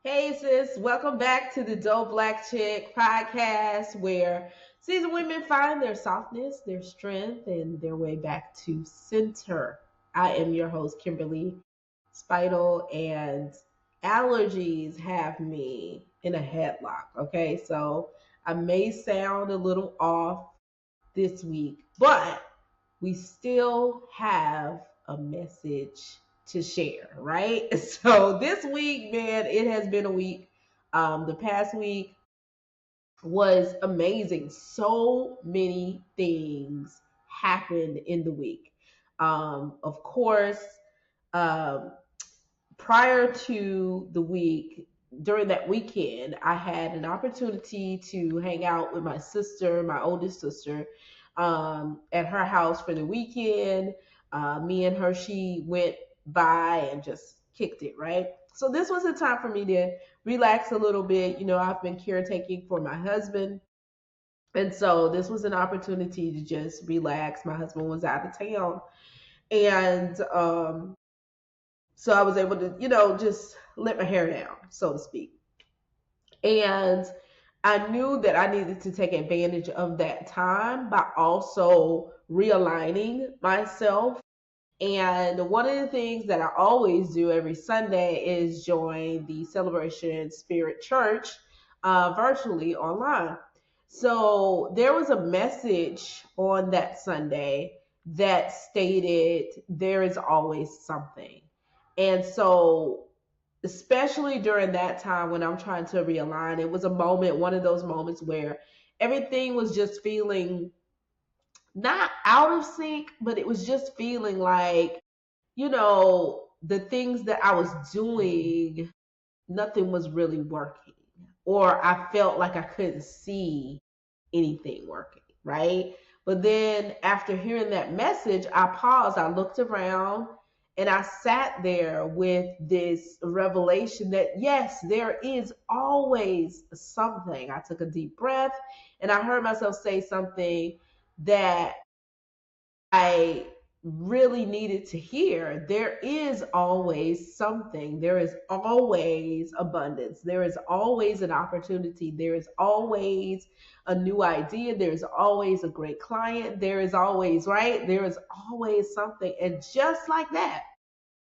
Hey sis, welcome back to the Dope Black Chick podcast where seasoned women find their softness, their strength, and their way back to center. I am your host, Kimberly Spidle, and allergies have me in a headlock. Okay, so I may sound a little off this week, but we still have a message to share, right? So this week, man, it has been a week. The past week was amazing. So many things happened in the week. Of course, um, prior to the week, during that weekend, I had an opportunity to hang out with my sister, my oldest sister, at her house for the weekend. Me and her, she went by and just kicked it, right? So this was a time for me to relax a little bit. You know, I've been caretaking for my husband. And so this was an opportunity to just relax. My husband was out of town. And so I was able to, just let my hair down, so to speak. And I knew that I needed to take advantage of that time by also realigning myself. And one of the things that I always do every Sunday is join the Celebration Spirit Church virtually online. So there was a message on that Sunday that stated, there is always something. And so, especially during that time when I'm trying to realign, it was a moment, one of those moments where everything was just feeling not out of sync, but it was just feeling like, the things that I was doing, nothing was really working. Or I felt like I couldn't see anything working, right? But then after hearing that message, I paused, I looked around, and I sat there with this revelation that yes, there is always something. I took a deep breath and I heard myself say something that I really needed to hear. There is always something. There is always abundance. There is always an opportunity. There is always a new idea. There's always a great client. There is always, right? There is always something. And just like that,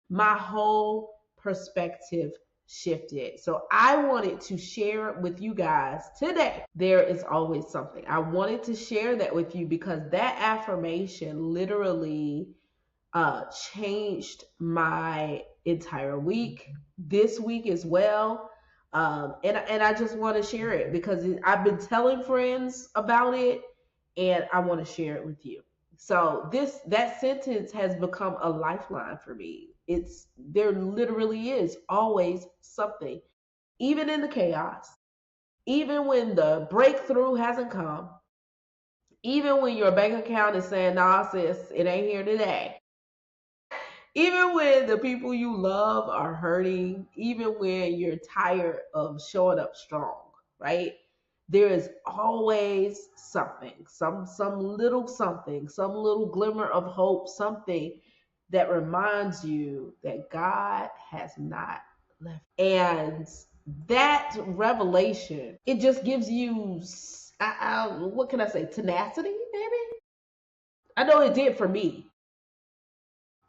my whole perspective shifted. So I wanted to share it with you guys today. There is always something. I wanted to share that with you because that affirmation literally changed my entire week, this week as well. And I just want to share it because I've been telling friends about it and I want to share it with you. So that sentence has become a lifeline for me. It's there literally is always something, even in the chaos, even when the breakthrough hasn't come, even when your bank account is saying, "Nah, sis, it ain't here today." Even when the people you love are hurting, even when you're tired of showing up strong, right? There is always something, some little something, some little glimmer of hope, something that reminds you that God has not left. And that revelation, it just gives you, what can I say, tenacity, maybe? I know it did for me.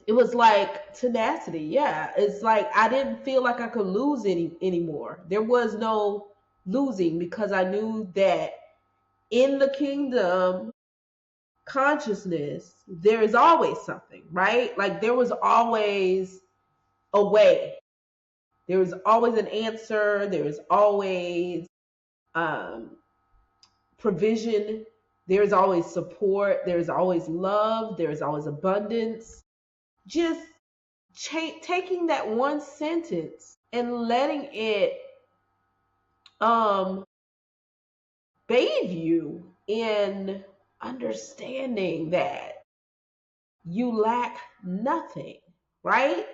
It was like tenacity. Yeah, it's like I didn't feel like I could lose anymore. There was no losing because I knew that in the kingdom consciousness there is always something, right? Like there was always a way. There was always an answer. There was always um, provision. There is always support. There is always love. There is always abundance. Just taking that one sentence and letting it um bathe you in understanding that you lack nothing, right?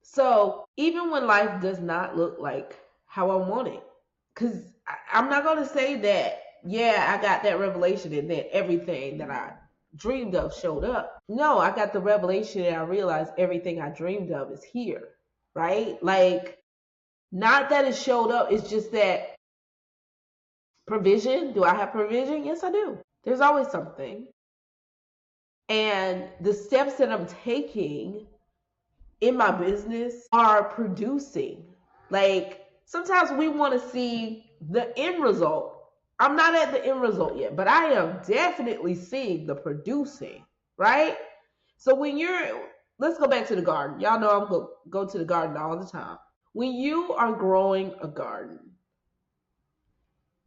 So even when life does not look like how I want it, because I'm not going to say that, yeah, I got that revelation and then everything that I dreamed of showed up. No, I got the revelation and I realized everything I dreamed of is here, right? Like Not that it showed up, it's just that provision. Do I have provision? Yes, I do. There's always something. And the steps that I'm taking in my business are producing. Like sometimes we want to see the end result. I'm not at the end result yet, but I am definitely seeing the producing, right? So when let's go back to the garden. Y'all know I'm going to go to the garden all the time. When you are growing a garden,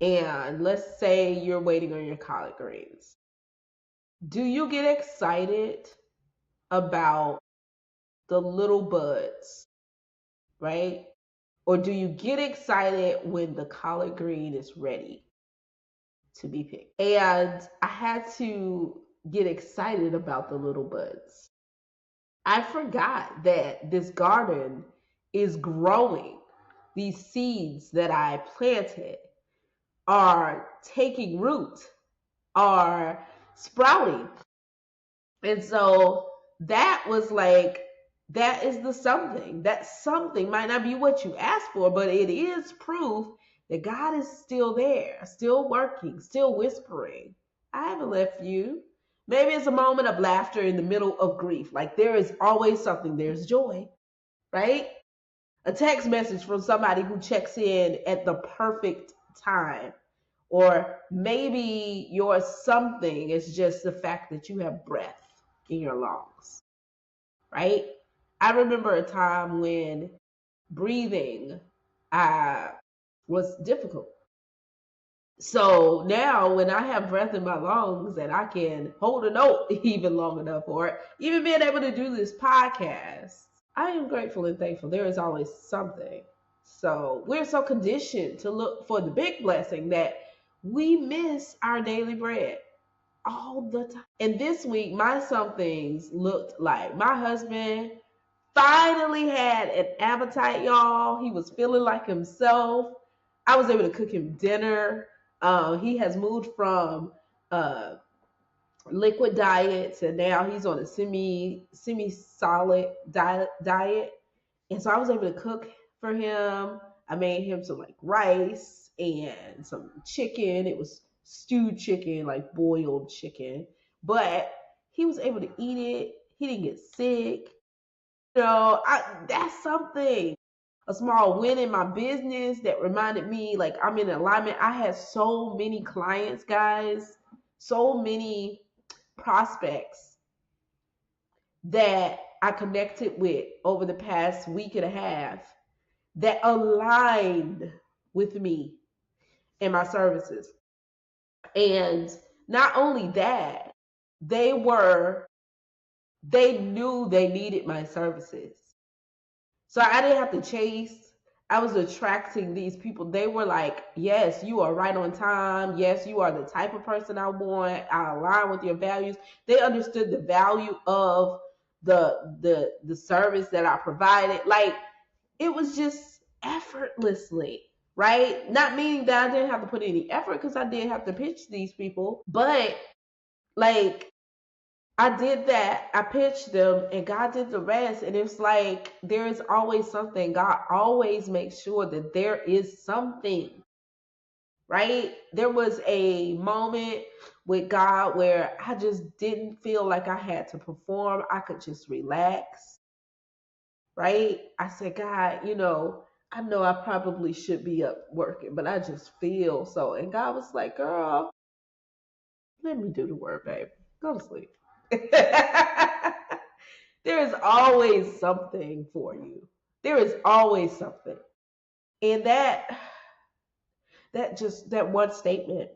and let's say you're waiting on your collard greens, do you get excited about the little buds, right? Or do you get excited when the collard green is ready to be picked? And I had to get excited about the little buds. I forgot that this garden is growing. These seeds that I planted are taking root, are sprouting. And so that was like, that is the something. That something might not be what you asked for, but it is proof that God is still there, still working, still whispering. I haven't left you. Maybe it's a moment of laughter in the middle of grief. Like there is always something, there's joy, right? A text message from somebody who checks in at the perfect time. Or maybe your something is just the fact that you have breath in your lungs, right? I remember a time when breathing was difficult. So now when I have breath in my lungs and I can hold a note even long enough for it, even being able to do this podcast, I am grateful and thankful. There is always something. So we're so conditioned to look for the big blessing that we miss our daily bread all the time. And this week, my somethings looked like my husband finally had an appetite, y'all. He was feeling like himself. I was able to cook him dinner. He has moved from liquid diet to now he's on a semi solid diet. And so I was able to cook for him. I made him some like rice and some chicken. It was stewed chicken, like boiled chicken. But he was able to eat it. He didn't get sick. That's something. A small win in my business that reminded me like I'm in alignment. I had so many clients, guys, so many prospects that I connected with over the past week and a half that aligned with me and my services. And not only that, they knew they needed my services. So I didn't have to chase. I was attracting these people. They were like, yes, you are right on time. Yes, you are the type of person I want. I align with your values. They understood the value of the service that I provided. Like it was just effortlessly, right? Not meaning that I didn't have to put any effort because I did have to pitch these people, but like I did that. I pitched them and God did the rest. And it's like there is always something. God always makes sure that there is something, right? There was a moment with God where I just didn't feel like I had to perform. I could just relax, right? I said, God, I know I probably should be up working, but I just feel so. And God was like, girl, let me do the work, babe. Go to sleep. There is always something for you. There is always something. And that one statement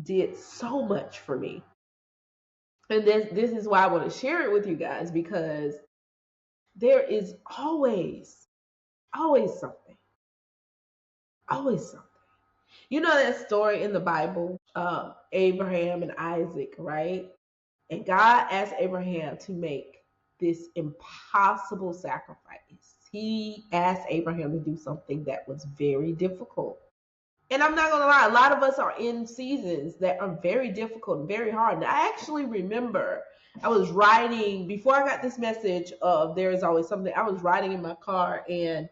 did so much for me. And this is why I want to share it with you guys, because there is always something. Always something. You know that story in the Bible, Abraham and Isaac, right? And God asked Abraham to make this impossible sacrifice. He asked Abraham to do something that was very difficult. And I'm not going to lie, a lot of us are in seasons that are very difficult and very hard. And I actually remember I was riding, before I got this message of there is always something, I was riding in my car and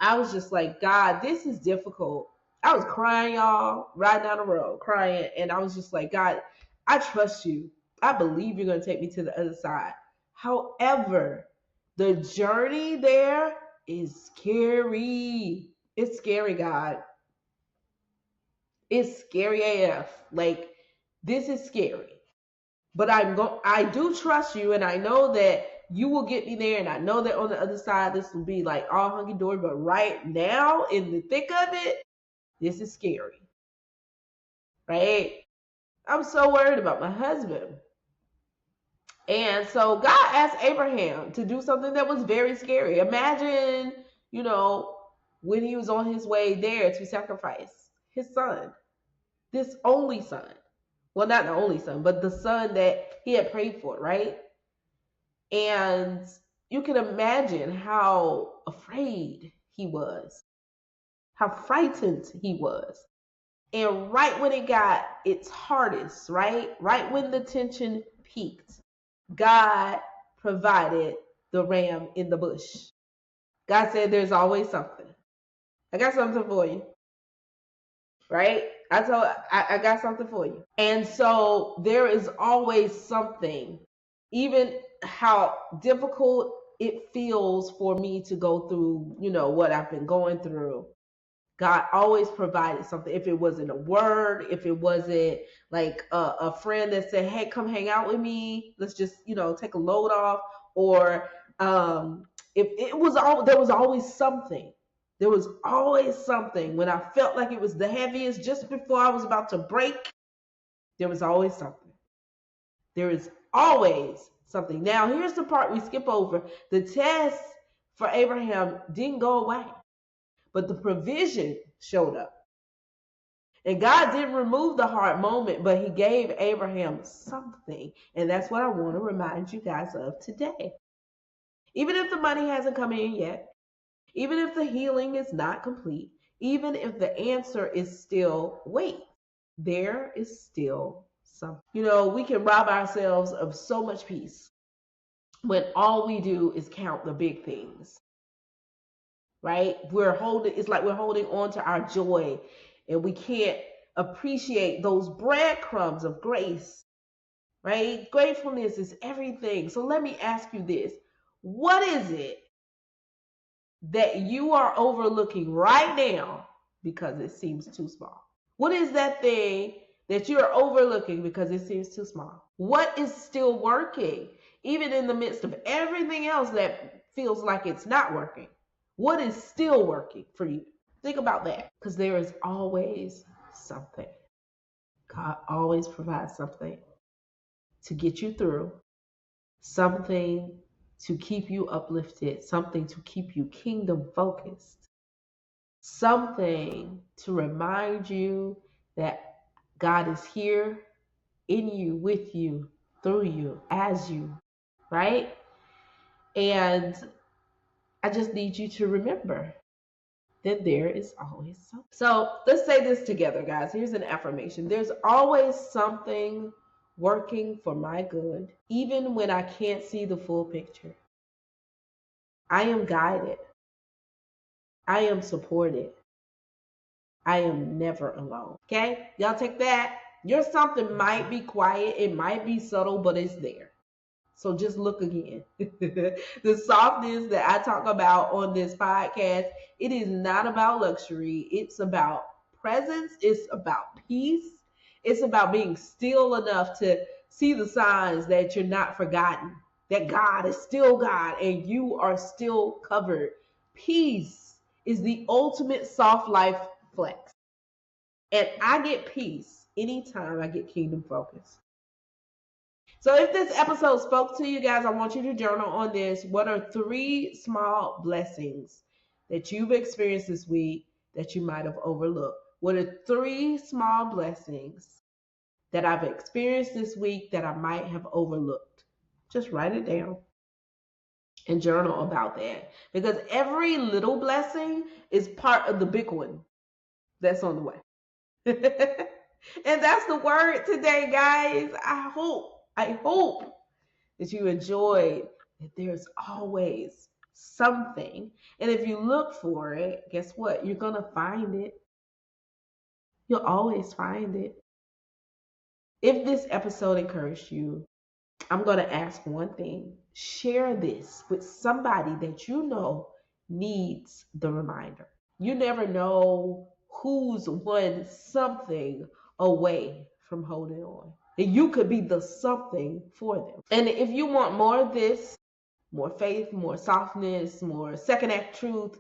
I was just like, God, this is difficult. I was crying, y'all, riding down the road, crying. And I was just like, God, I trust you. I believe you're going to take me to the other side. However, the journey there is scary. It's scary, God. It's scary AF. Like, this is scary. But I do trust you, and I know that you will get me there, and I know that on the other side this will be like all hunky dory. But right now, in the thick of it, this is scary. Right? I'm so worried about my husband. And so God asked Abraham to do something that was very scary. Imagine, when he was on his way there to sacrifice his son, this only son. Well, not the only son, but the son that he had prayed for, right? And you can imagine how afraid he was, how frightened he was. And right when it got its hardest, right when the tension peaked, God provided the ram in the bush. God said, there's always something. I got something for you. Right? I got something for you. And so there is always something, even how difficult it feels for me to go through, what I've been going through. God always provided something. If it wasn't a word, if it wasn't like a friend that said, hey, come hang out with me, let's just, take a load off. Or if it was there was always something. There was always something. When I felt like it was the heaviest, just before I was about to break, there was always something. There is always something. Now, here's the part we skip over. The test for Abraham didn't go away, but the provision showed up. And God didn't remove the hard moment, but he gave Abraham something. And that's what I want to remind you guys of today. Even if the money hasn't come in yet, even if the healing is not complete, even if the answer is still wait, there is still something. We can rob ourselves of so much peace when all we do is count the big things. Right? It's like we're holding on to our joy, and we can't appreciate those breadcrumbs of grace. Right? Gratefulness is everything. So let me ask you this. What is it that you are overlooking right now because it seems too small? What is that thing that you're overlooking because it seems too small? What is still working, even in the midst of everything else that feels like it's not working? What is still working for you? Think about that, because there is always something. God always provides something to get you through, something to keep you uplifted, something to keep you kingdom focused, something to remind you that God is here in you, with you, through you, as you, right? And I just need you to remember that there is always something. So let's say this together, guys. Here's an affirmation. There's always something working for my good, even when I can't see the full picture. I am guided. I am supported. I am never alone. Okay? Y'all take that. Your something might be quiet, it might be subtle, but it's there. So just look again. The softness that I talk about on this podcast, it is not about luxury. It's about presence. It's about peace. It's about being still enough to see the signs that you're not forgotten, that God is still God and you are still covered. Peace is the ultimate soft life flex. And I get peace anytime I get kingdom focus. So if this episode spoke to you guys, I want you to journal on this. What are 3 small blessings that you've experienced this week that you might have overlooked? What are 3 small blessings that I've experienced this week that I might have overlooked? Just write it down and journal about that. Because every little blessing is part of the big one that's on the way. And that's the word today, guys. I hope that you enjoyed that there's always something. And if you look for it, guess what? You're going to find it. You'll always find it. If this episode encouraged you, I'm going to ask one thing. Share this with somebody that you know needs the reminder. You never know who's one something away from holding on. And you could be the something for them. And if you want more of this, more faith, more softness, more second act truth,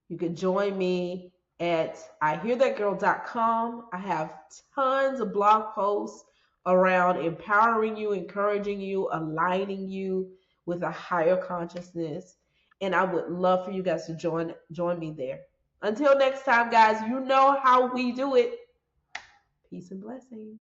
you can join me at ihearthatgirl.com. I have tons of blog posts around empowering you, encouraging you, aligning you with a higher consciousness. And I would love for you guys to join me there. Until next time, guys, you know how we do it. Peace and blessings.